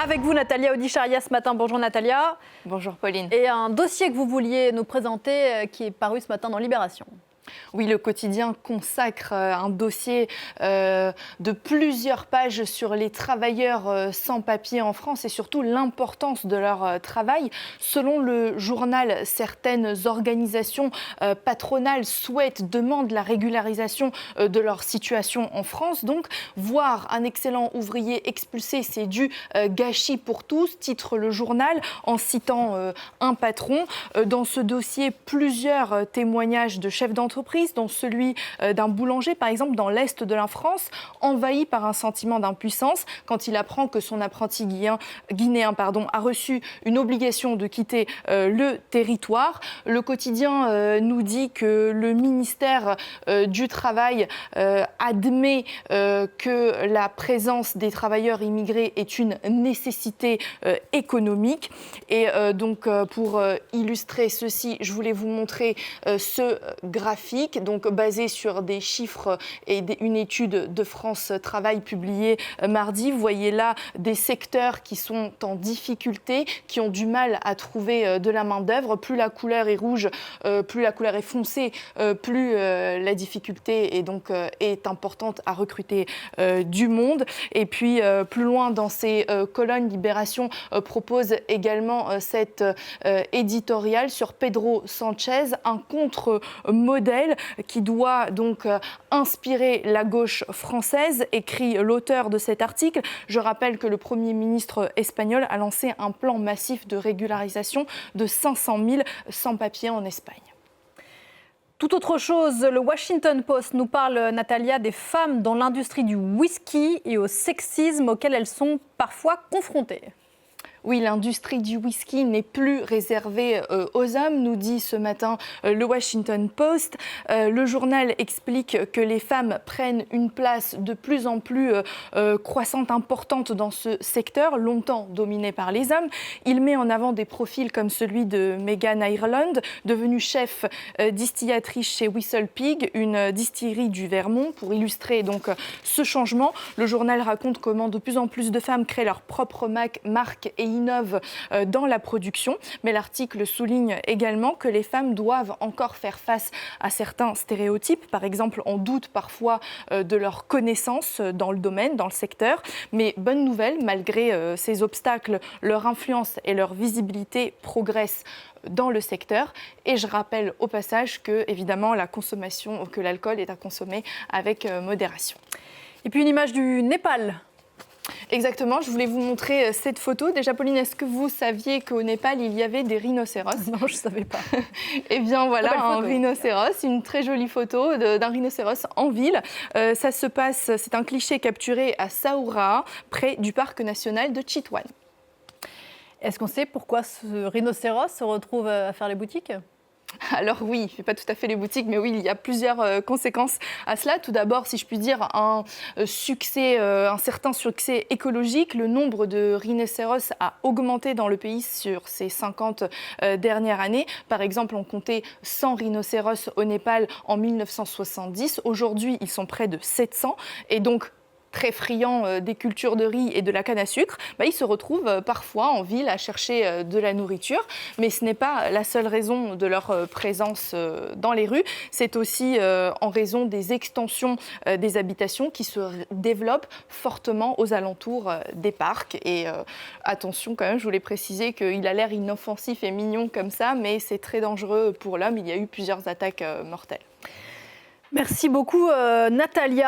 Avec vous, Natalia Audi-Charia, ce matin. Bonjour, Natalia. Bonjour, Pauline. Et un dossier que vous vouliez nous présenter qui est paru ce matin dans Libération. Oui, le quotidien consacre un dossier de plusieurs pages sur les travailleurs sans papier en France et surtout l'importance de leur travail. Selon le journal, certaines organisations patronales demandent la régularisation de leur situation en France. Donc, voir un excellent ouvrier expulsé, c'est du gâchis pour tous, titre le journal en citant un patron. Dans ce dossier, plusieurs témoignages de chefs d'entreprise, dont celui d'un boulanger, par exemple, dans l'Est de la France, envahi par un sentiment d'impuissance quand il apprend que son apprenti guinéen a reçu une obligation de quitter le territoire. Le quotidien nous dit que le ministère du Travail admet que la présence des travailleurs immigrés est une nécessité économique. Et donc, pour illustrer ceci, je voulais vous montrer ce graphique, donc basé sur des chiffres et une étude de France Travail publiée mardi. Vous voyez là des secteurs qui sont en difficulté, qui ont du mal à trouver de la main-d'œuvre. Plus la couleur est rouge, plus la couleur est foncée, plus la difficulté est importante à recruter du monde. Et puis, plus loin dans ces colonnes, Libération propose également cette éditoriale sur Pedro Sanchez, un contre-modèle qui doit donc inspirer la gauche française, écrit l'auteur de cet article. Je rappelle que le Premier ministre espagnol a lancé un plan massif de régularisation de 500 000 sans-papiers en Espagne. Tout autre chose, le Washington Post nous parle, Natalia, des femmes dans l'industrie du whisky et au sexisme auquel elles sont parfois confrontées. Oui, l'industrie du whisky n'est plus réservée aux hommes, nous dit ce matin le Washington Post. Le journal explique que les femmes prennent une place de plus en plus croissante, importante dans ce secteur, longtemps dominé par les hommes. Il met en avant des profils comme celui de Megan Ireland, devenue chef distillatrice chez Whistle Pig, une distillerie du Vermont. Pour illustrer donc ce changement, le journal raconte comment de plus en plus de femmes créent leur propre marque et innovent dans la production. Mais l'article souligne également que les femmes doivent encore faire face à certains stéréotypes. Par exemple, on doute parfois de leur connaissance dans le domaine, dans le secteur. Mais bonne nouvelle, malgré ces obstacles, leur influence et leur visibilité progressent dans le secteur. Et je rappelle au passage que, évidemment, que l'alcool est à consommer avec modération. Et puis une image du Népal. Exactement, je voulais vous montrer cette photo. Déjà, Pauline, est-ce que vous saviez qu'au Népal, il y avait des rhinocéros ? Non, je ne savais pas. Eh bien voilà, un rhinocéros, une très jolie photo d'un rhinocéros en ville. Ça se passe, c'est un cliché capturé à Saurabha, près du parc national de Chitwan. Est-ce qu'on sait pourquoi ce rhinocéros se retrouve à faire les boutiques ? Alors oui, il ne fait pas tout à fait les boutiques, mais oui, il y a plusieurs conséquences à cela. Tout d'abord, si je puis dire, un certain succès écologique. Le nombre de rhinocéros a augmenté dans le pays sur ces 50 dernières années. Par exemple, on comptait 100 rhinocéros au Népal en 1970. Aujourd'hui, ils sont près de 700. Et donc, très friands des cultures de riz et de la canne à sucre, ils se retrouvent parfois en ville à chercher de la nourriture. Mais ce n'est pas la seule raison de leur présence dans les rues. C'est aussi en raison des extensions des habitations qui se développent fortement aux alentours des parcs. Et attention quand même, je voulais préciser qu'il a l'air inoffensif et mignon comme ça, mais c'est très dangereux pour l'homme. Il y a eu plusieurs attaques mortelles. Merci beaucoup, Natalia.